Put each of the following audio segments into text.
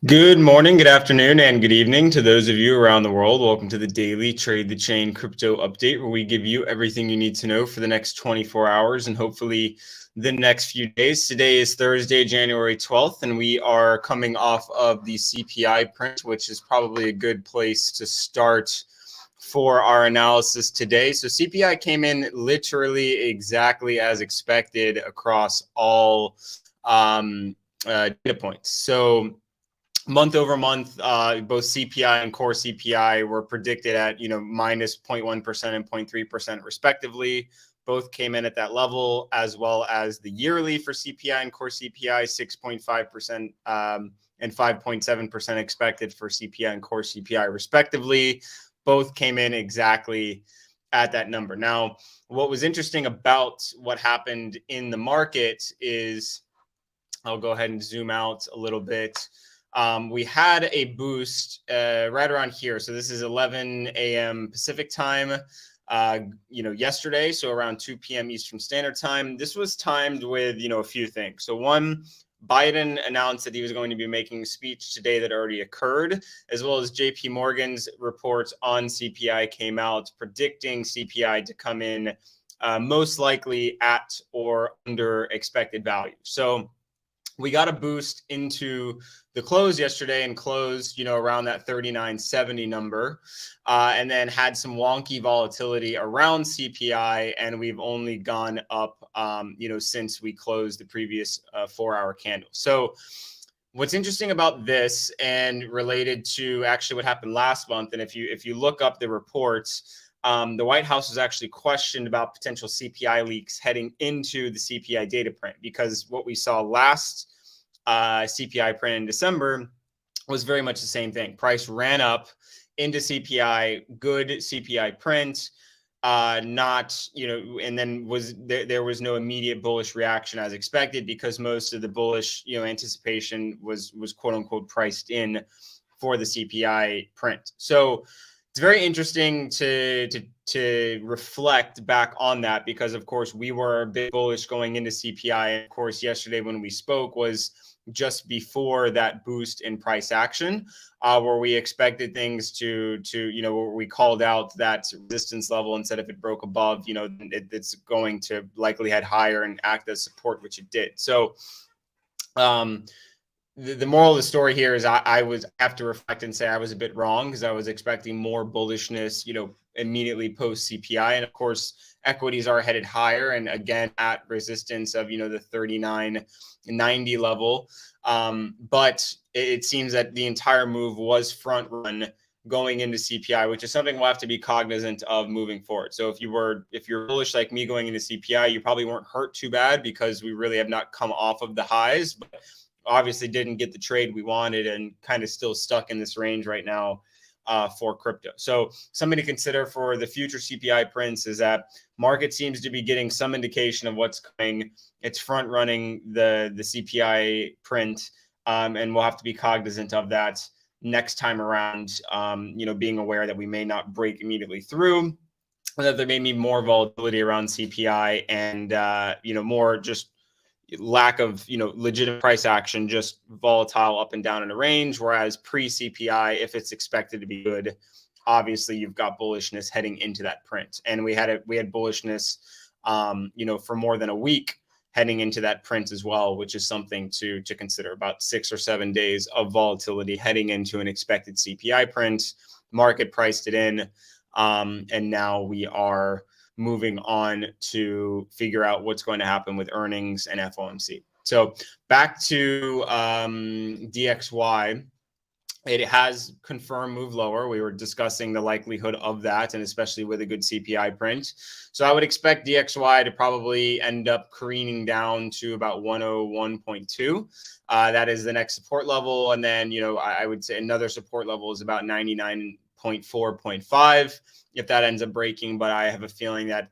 Good morning, good afternoon, and good evening to those of you around the world. Welcome to the daily Trade the Chain crypto update, where we give you everything you need to know for the next 24 hours and hopefully the next few days. Today is Thursday, January 12th, and we are coming off of the CPI print, which is probably a good place to start for our analysis today. So CPI came in literally exactly as expected across all data points. So month over month, both CPI and core CPI were predicted at, minus 0.1% and 0.3% respectively. Both came in at that level, as well as the yearly for CPI and core CPI, 6.5% and 5.7% expected for CPI and core CPI respectively. Both came in exactly at that number. Now, what was interesting about what happened in the market is, I'll go ahead and zoom out a little bit. We had a boost right around here. So this is 11 a.m. Pacific time, yesterday. So around 2 p.m. Eastern Standard Time. This was timed with, a few things. So one, Biden announced that he was going to be making a speech today that already occurred, as well as JP Morgan's reports on CPI came out predicting CPI to come in most likely at or under expected value. So we got a boost into the close yesterday and closed, around that 39.70 number, and then had some wonky volatility around CPI, and we've only gone up, since we closed the previous 4-hour candle. So what's interesting about this, and related to actually what happened last month, and if you look up the reports, the White House was actually questioned about potential CPI leaks heading into the CPI data print, because what we saw last CPI print in December was very much the same thing. Price ran up into CPI, good CPI print, and then there was no immediate bullish reaction as expected, because most of the bullish anticipation was quote unquote priced in for the CPI print. So it's very interesting to reflect back on that, because of course we were a bit bullish going into CPI. And of course, yesterday when we spoke was just before that boost in price action, where we expected things to where we called out that resistance level, and said if it broke above, it's going to likely head higher and act as support, which it did. So the moral of the story here is I have to reflect and say I was a bit wrong, because I was expecting more bullishness, immediately post CPI. And of course, equities are headed higher, and again at resistance of, the 39.90 level. But it seems that the entire move was front run going into CPI, which is something we'll have to be cognizant of moving forward. So if you're bullish like me going into CPI, you probably weren't hurt too bad, because we really have not come off of the highs, but obviously didn't get the trade we wanted, and kind of still stuck in this range right now for crypto. So something to consider for the future CPI prints is that market seems to be getting some indication of what's coming. It's front running the CPI print, and we'll have to be cognizant of that next time around, being aware that we may not break immediately through, and that there may be more volatility around CPI, and more just lack of legitimate price action, just volatile up and down in a range. Whereas pre-CPI, if it's expected to be good, obviously you've got bullishness heading into that print. And we had bullishness for more than a week heading into that print as well, which is something to consider. About 6 or 7 days of volatility heading into an expected CPI print. Market priced it in, and now we are moving on to figure out what's going to happen with earnings and FOMC. So back to DXY, it has confirmed move lower. We were discussing the likelihood of that, and especially with a good CPI print. So I would expect DXY to probably end up careening down to about 101.2. That is the next support level. And then, I would say another support level is about 99.4.5 if that ends up breaking. But I have a feeling that,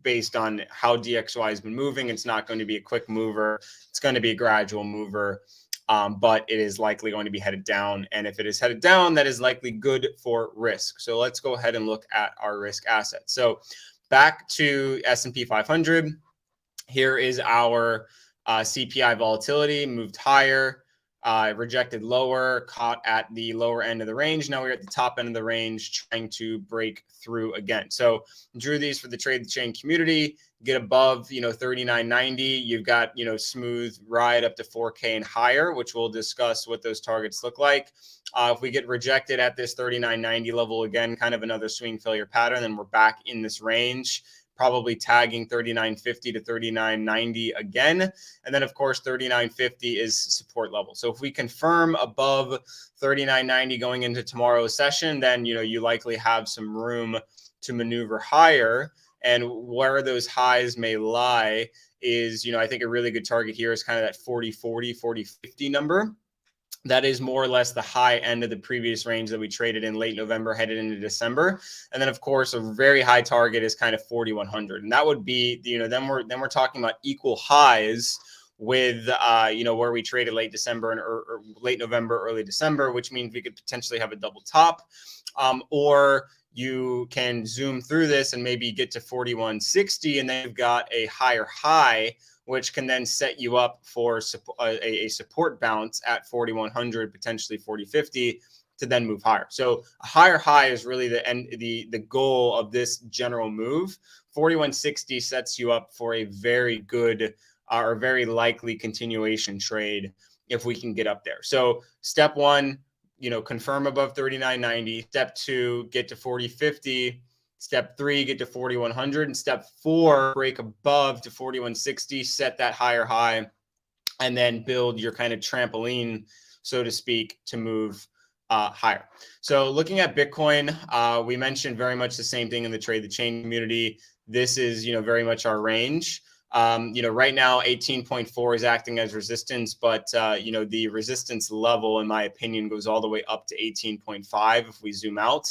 based on how DXY has been moving, it's not going to be a quick mover. It's going to be a gradual mover, but it is likely going to be headed down. And if it is headed down, that is likely good for risk. So let's go ahead and look at our risk assets. So back to S&P 500. Here is our CPI volatility moved higher, rejected lower, caught at the lower end of the range. Now we're at the top end of the range, trying to break through again. So drew these for the trade the chain community. Get above 39.90. You've got smooth ride up to 4K and higher, which we'll discuss what those targets look like. If we get rejected at this 39.90 level again, kind of another swing failure pattern, then we're back in this range, probably tagging 39.50 to 39.90 again. And then, of course, 39.50 is support level. So if we confirm above 39.90 going into tomorrow's session, then, you likely have some room to maneuver higher. And where those highs may lie is, I think a really good target here is kind of that 40.40, 40.50 number. That is more or less the high end of the previous range that we traded in late November, headed into December. And then, of course, a very high target is kind of 4,100. And that would be, then we're talking about equal highs with, where we traded late December or late November, early December, which means we could potentially have a double top. Or you can zoom through this and maybe get to 41.60, and then you've got a higher high, which can then set you up for a support bounce at 4,100, potentially 40.50, to then move higher. So a higher high is really the goal of this general move. 41.60 sets you up for a very good or very likely continuation trade if we can get up there. So step one, confirm above 39.90. Step two, get to 40.50. Step three, get to 4,100. And step four, break above to 41.60, set that higher high, and then build your kind of trampoline, so to speak, to move higher. So looking at Bitcoin, we mentioned very much the same thing in the Trade the Chain community. This is, very much our range. Right now 18.4 is acting as resistance, but the resistance level, in my opinion, goes all the way up to 18.5 if we zoom out.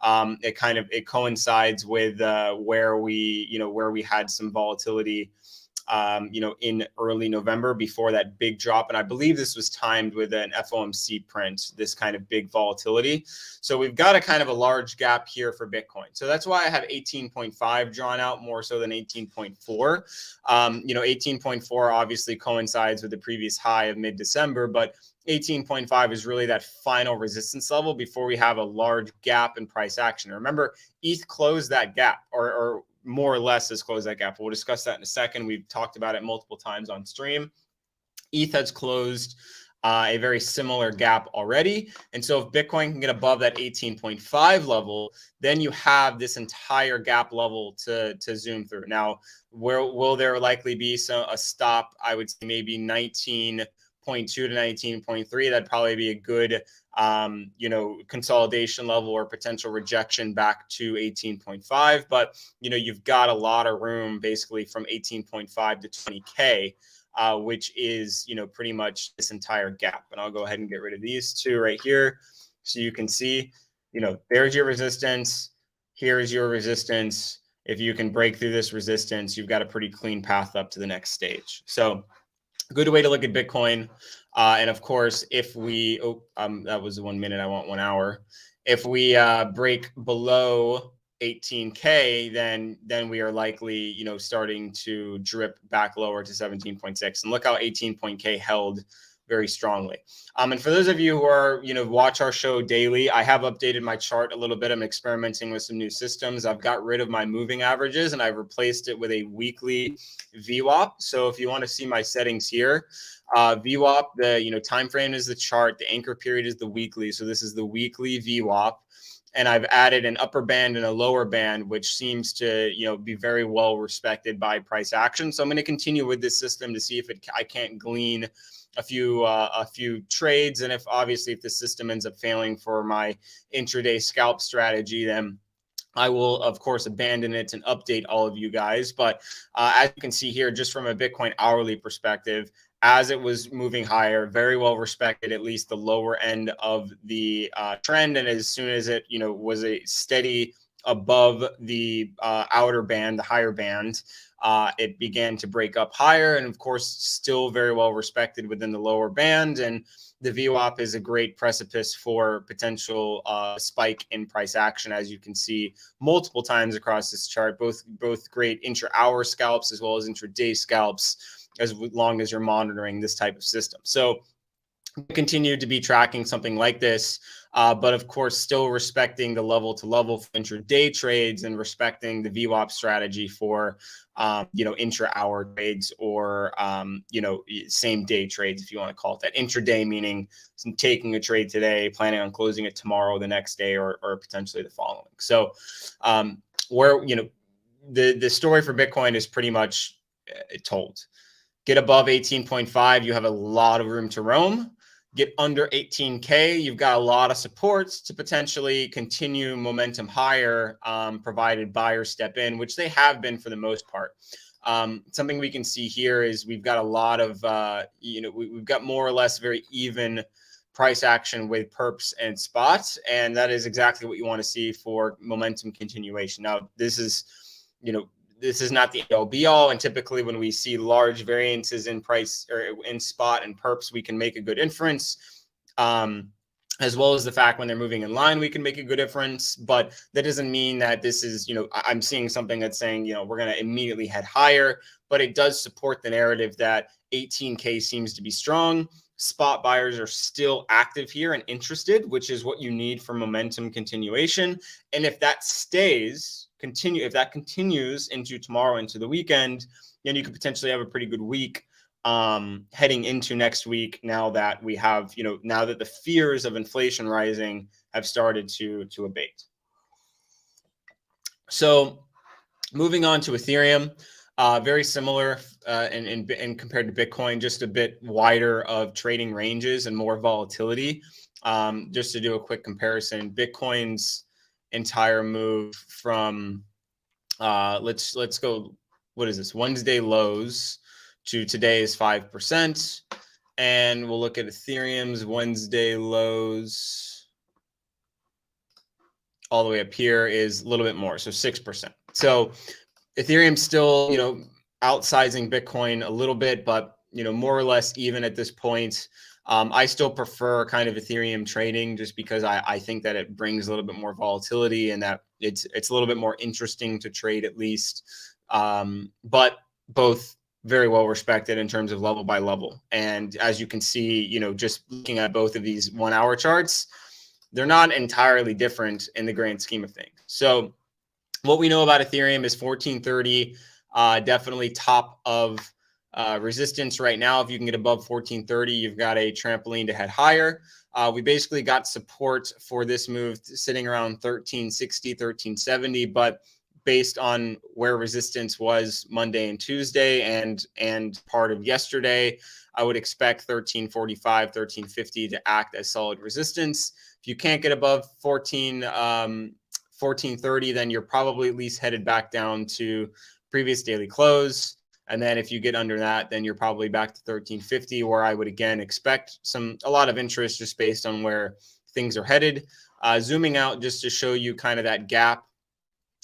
It coincides with where we had some volatility in early November before that big drop. And I believe this was timed with an FOMC print, this kind of big volatility. So we've got a kind of a large gap here for Bitcoin. So that's why I have 18.5 drawn out more so than 18.4. 18.4 obviously coincides with the previous high of mid-December, but 18.5 is really that final resistance level before we have a large gap in price action. Remember, ETH closed that gap, or more or less has closed that gap. We'll discuss that in a second. We've talked about it multiple times on stream. ETH has closed a very similar gap already. And so if Bitcoin can get above that 18.5 level, then you have this entire gap level to zoom through. Now, will there likely be a stop? I would say maybe 19.2 to 19.3. That'd probably be a good consolidation level or potential rejection back to 18.5. But you've got a lot of room basically from 18.5 to 20K, which is pretty much this entire gap. And I'll go ahead and get rid of these two right here, so you can see there's your resistance, here's your resistance. If you can break through this resistance, you've got a pretty clean path up to the next stage. So good way to look at Bitcoin. And of course, if we, that was 1 minute, I want 1 hour. If we break below 18K, then we are likely, starting to drip back lower to 17.6. And look how 18K held very strongly. And for those of you who are, watch our show daily, I have updated my chart a little bit. I'm experimenting with some new systems. I've got rid of my moving averages and I've replaced it with a weekly VWAP. So if you want to see my settings here, VWAP, the time frame is the chart, the anchor period is the weekly. So this is the weekly VWAP. And I've added an upper band and a lower band, which seems to, be very well respected by price action. So I'm going to continue with this system to see if I can't glean a few trades. And if the system ends up failing for my intraday scalp strategy, then I will, of course, abandon it and update all of you guys. But as you can see here, just from a Bitcoin hourly perspective, as it was moving higher, very well respected, at least the lower end of the trend. And as soon as it, was a steady above the outer band, the higher band, it began to break up higher. And of course, still very well respected within the lower band. And the VWAP is a great precipice for potential spike in price action, as you can see multiple times across this chart, both great intra-hour scalps as well as intraday scalps. as long as you're monitoring this type of system. So continue to be tracking something like this, but of course, still respecting the level to level for intraday trades and respecting the VWAP strategy for, intra-hour trades or, same day trades, if you want to call it that. Intraday meaning taking a trade today, planning on closing it tomorrow, the next day, or potentially the following. So, the story for Bitcoin is pretty much told. Get above 18.5, you have a lot of room to roam. Get under 18K, you've got a lot of supports to potentially continue momentum higher, provided buyers step in, which they have been for the most part. Something we can see here is we've got a lot of, we've got more or less very even price action with perps and spots, and that is exactly what you want to see for momentum continuation. Now, this is not the all be all. And typically when we see large variances in price or in spot and perps, we can make a good inference, as well as the fact when they're moving in line, we can make a good inference. But that doesn't mean that this is, I'm seeing something that's saying, we're going to immediately head higher, but it does support the narrative that 18K seems to be strong. Spot buyers are still active here and interested, which is what you need for momentum continuation. And if that if that continues into tomorrow, into the weekend, then you could potentially have a pretty good week heading into next week. Now that we have, now that the fears of inflation rising have started to abate. So moving on to Ethereum, very similar in compared to Bitcoin, just a bit wider of trading ranges and more volatility. Just to do a quick comparison, Bitcoin's entire move from let's go, what is this, Wednesday lows to today is 5%, and we'll look at Ethereum's Wednesday lows all the way up here is a little bit more, so 6%. So Ethereum still, outsizing Bitcoin a little bit, but, more or less even at this point. I still prefer kind of Ethereum trading just because I think that it brings a little bit more volatility and that it's a little bit more interesting to trade at least. But both very well respected in terms of level by level. And as you can see, just looking at both of these 1 hour charts, they're not entirely different in the grand scheme of things. So what we know about Ethereum is 1430, definitely top of resistance right now. If you can get above 1430, you've got a trampoline to head higher. We basically got support for this move sitting around 1360, 1370, but based on where resistance was Monday and Tuesday and part of yesterday, I would expect 1345, 1350 to act as solid resistance. If you can't get above 1430, then you're probably at least headed back down to previous daily close. And then if you get under that, then you're probably back to 1350, where I would again expect a lot of interest just based on where things are headed. Zooming out just to show you kind of that gap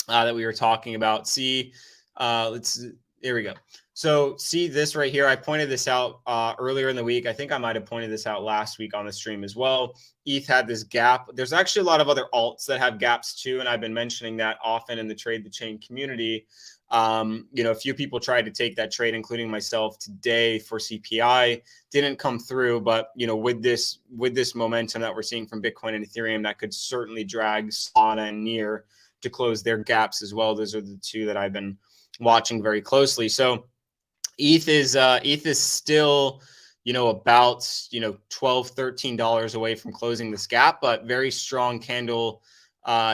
that we were talking about. See, here we go. So see this right here. I pointed this out earlier in the week. I think I might have pointed this out last week on the stream as well. ETH had this gap. There's actually a lot of other alts that have gaps too, and I've been mentioning that often in the Trade the Chain community. A few people tried to take that trade, including myself today for CPI. Didn't come through, but with this momentum that we're seeing from Bitcoin and Ethereum, that could certainly drag Solana and Near to close their gaps as well. Those are the two that I've been watching very closely. So ETH is still about $12, $13 away from closing this gap, but very strong candle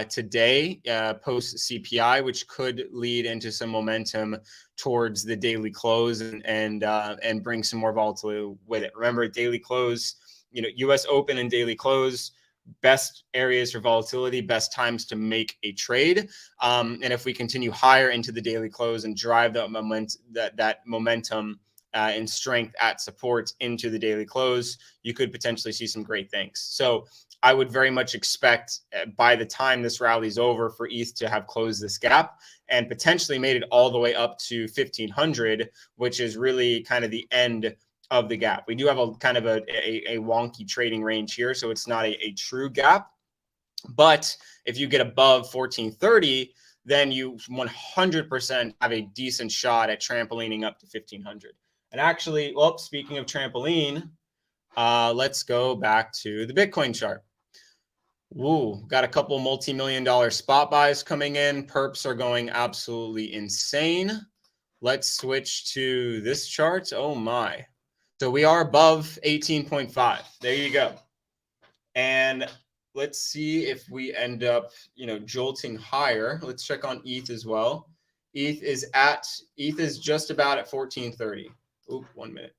today post CPI, which could lead into some momentum towards the daily close and bring some more volatility with it. Remember, daily close, US open and daily close, best areas for volatility, best times to make a trade. And if we continue higher into the daily close and drive that momentum and strength at supports into the daily close, you could potentially see some great things. So I would very much expect by the time this rally is over for ETH to have closed this gap and potentially made it all the way up to 1500, which is really kind of the end of the gap. We do have a kind of a wonky trading range here, so it's not a true gap. But if you get above 1430, then you 100% have a decent shot at trampolining up to 1500. And actually, well, speaking of trampoline, let's go back to the Bitcoin chart. Woo, got a couple multi-million-dollar spot buys coming in. Perps are going absolutely insane. Let's switch to this chart. Oh my. So we are above 18.5. There you go. And let's see if we end up, jolting higher. Let's check on ETH as well. ETH is just about at 1430. Oop, 1 minute.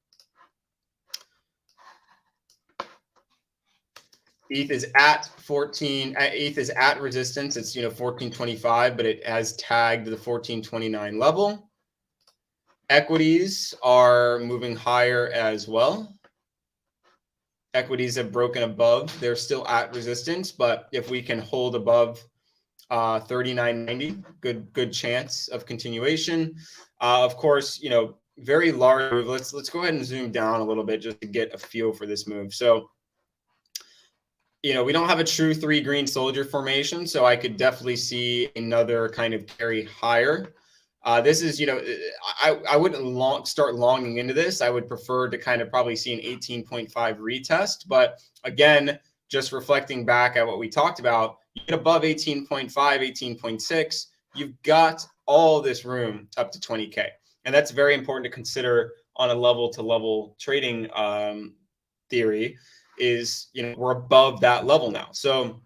ETH is at resistance. It's 1425, but it has tagged the 1429 level. Equities are moving higher as well. Equities have broken above. They're still at resistance, but if we can hold above 39.90, good chance of continuation. Of course, very large move. Let's go ahead and zoom down a little bit just to get a feel for this move. So we don't have a true 3 green soldier formation, so I could definitely see another kind of carry higher. This is, I wouldn't start longing into this. I would prefer to kind of probably see an 18.5 retest. But again, just reflecting back at what we talked about, you get above 18.5, 18.6, you've got all this room up to 20K. And that's very important to consider on a level-to-level trading theory. Is we're above that level now. So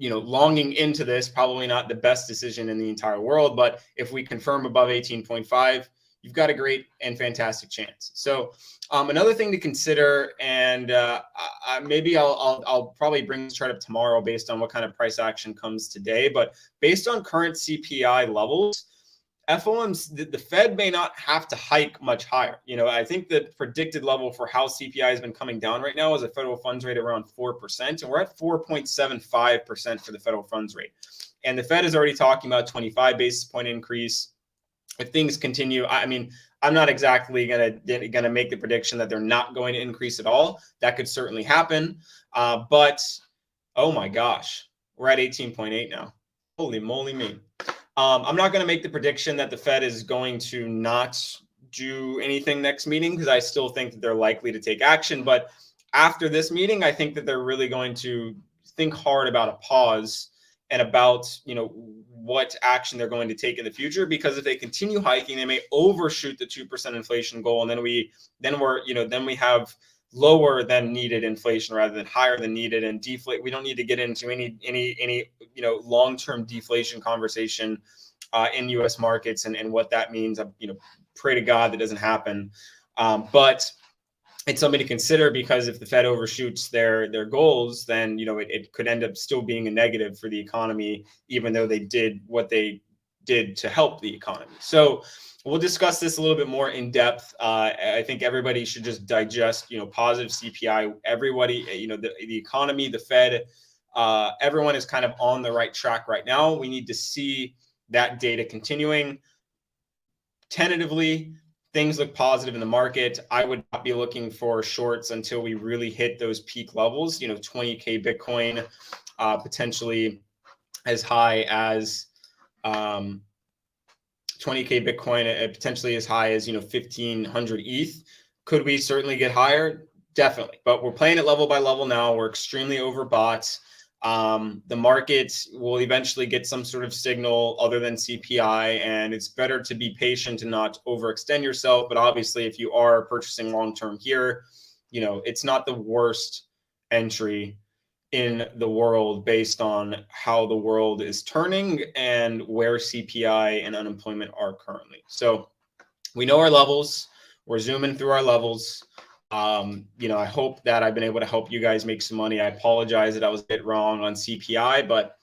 longing into this, probably not the best decision in the entire world, but if we confirm above 18.5, you've got a great and fantastic chance. So another thing to consider, and maybe I'll probably bring this chart up tomorrow based on what kind of price action comes today, but based on current CPI levels, FOMC, the Fed may not have to hike much higher. I think the predicted level for how CPI has been coming down right now is a federal funds rate around 4%, and we're at 4.75% for the federal funds rate. And the Fed is already talking about 25 basis point increase. If things continue, I'm not exactly gonna make the prediction that they're not going to increase at all. That could certainly happen, but oh my gosh, we're at 18.8 now. Holy moly me. I'm not going to make the prediction that the Fed is going to not do anything next meeting, because I still think that they're likely to take action. But after this meeting, I think that they're really going to think hard about a pause and about, what action they're going to take in the future. Because if they continue hiking, they may overshoot the 2% inflation goal, and then we have lower than needed inflation rather than higher than needed, and deflate. We don't need to get into any long-term deflation conversation in U.S. markets and what that means. Pray to God that doesn't happen, but it's something to consider, because if the Fed overshoots their goals, then it could end up still being a negative for the economy, even though they did what they did to help the economy. So we'll discuss this a little bit more in depth. I think everybody should just digest, positive CPI. Everybody, the economy, the Fed, everyone is kind of on the right track right now. We need to see that data continuing. Tentatively, things look positive in the market. I would not be looking for shorts until we really hit those peak levels, 20K Bitcoin, potentially as high as 20K Bitcoin, potentially as high as 1,500 ETH. Could we certainly get higher? Definitely. But we're playing it level by level now. We're extremely overbought. The market will eventually get some sort of signal other than CPI, and it's better to be patient and not overextend yourself. But obviously, if you are purchasing long-term here, it's not the worst entry in the world based on how the world is turning and where CPI and unemployment are currently. So we know our levels. We're zooming through our levels. I hope that I've been able to help you guys make some money. I apologize that I was a bit wrong on CPI, but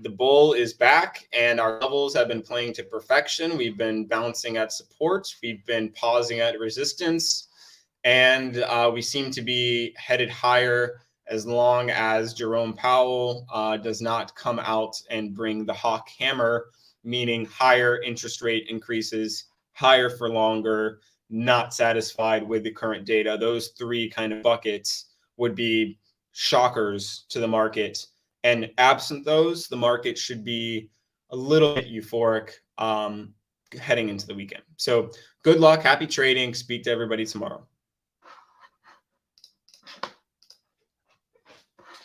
the bull is back and our levels have been playing to perfection. We've been bouncing at support. We've been pausing at resistance, and we seem to be headed higher as long as Jerome Powell does not come out and bring the hawk hammer, meaning higher interest rate increases, higher for longer, not satisfied with the current data. Those three kind of buckets would be shockers to the market. And absent those, the market should be a little bit euphoric. heading into the weekend. So good luck. Happy trading. Speak to everybody tomorrow.